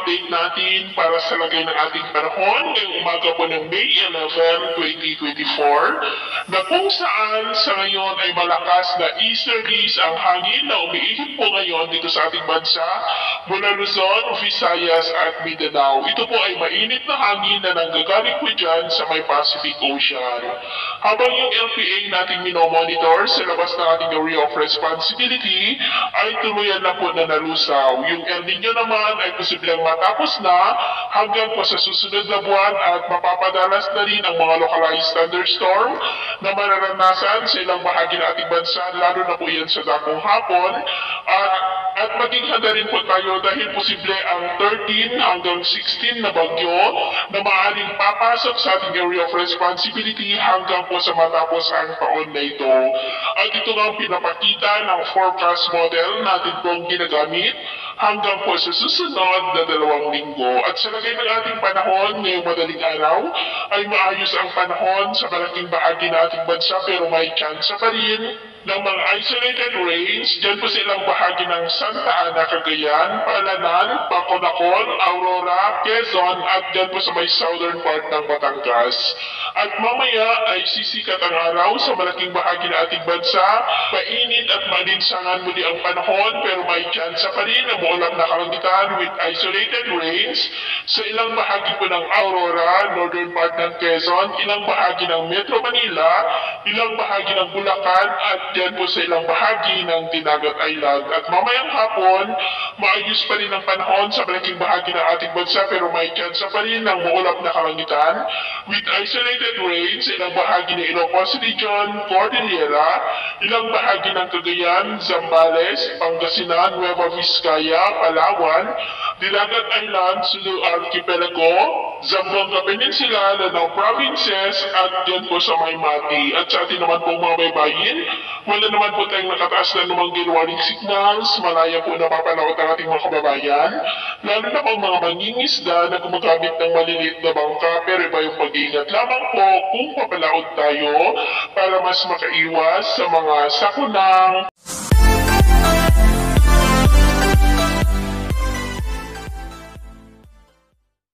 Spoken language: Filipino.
update natin para sa lagay ng ating panahon ngayong umaga po ng May 11, 2024 na kung saan sa ngayon ay malakas na easterlies ang hangin na umiihip po ngayon dito sa ating bansa mula Luzon, Visayas at Mindanao. Ito po ay mainit na hangin na nanggagaling po dyan sa may Pacific Ocean. Habang yung LPA nating minomonitor sa labas ng ating area of responsibility ay tuluyan na po na nalusaw. Yung El Nino naman ay posibleng matapos na hanggang po sa susunod na buwan at mapapadalas na rin ang mga localized thunderstorm na mararanasan sa ilang bahagi ng ating bansa, lalo na po yan sa dakong hapon. At maging handa rin po tayo dahil posible ang 13 hanggang 16 na bagyo na maaaring papasok sa ating area of responsibility hanggang po sa matapos ang taon na ito. At ito nga ang pinapakita ng forecast model natin pong ginagamit hanggang po sa susunod na 2 linggo. At sa lagay ng ating panahon ngayong madaling araw ay maayos ang panahon sa malaking bahagi ng ating bansa pero may chance pa rin ng mga isolated rains dyan po sa ilang bahagi ng Santa Ana, Cagayan, Palanan, Baconacoan, Aurora, Quezon at dyan po sa may southern part ng Batangas. At mamaya ay sisikat ang araw sa malaking bahagi ng ating bansa. Mainit at malinsangan muli ang panahon pero may chance pa rin na maulap na kalangitan with isolated rains sa ilang bahagi po ng Aurora, northern part ng Quezon, ilang bahagi ng Metro Manila, ilang bahagi ng Bulacan at dyan po sa ilang bahagi ng Dinagat Island. At mamayang hapon, maayos pa rin ang panahon sa malaking bahagi ng ating bansa pero may chance pa rin ng maulap na kalangitan with isolated rains sa ilang bahagi ng Ilocos Region, Cordillera, ilang bahagi ng Cagayan, Zambales, Pangasinan, Nueva Vizcaya, Palawan, Dinagat Island, Sulu Archipelago, Zamboanga Peninsula, Lanao Provinces at dyan po sa Maymati. At sa atin naman pong mga baybayin, wala naman po tayong nakataas na numanggil warning signals, malaya po napapalaot ang ating mga kababayan, lalo na po mga mangingisda na gumagamit ng maliliit na bangka, pero iba yung pag-iingat lamang po kung papalaot tayo para mas makaiwas sa mga sakunang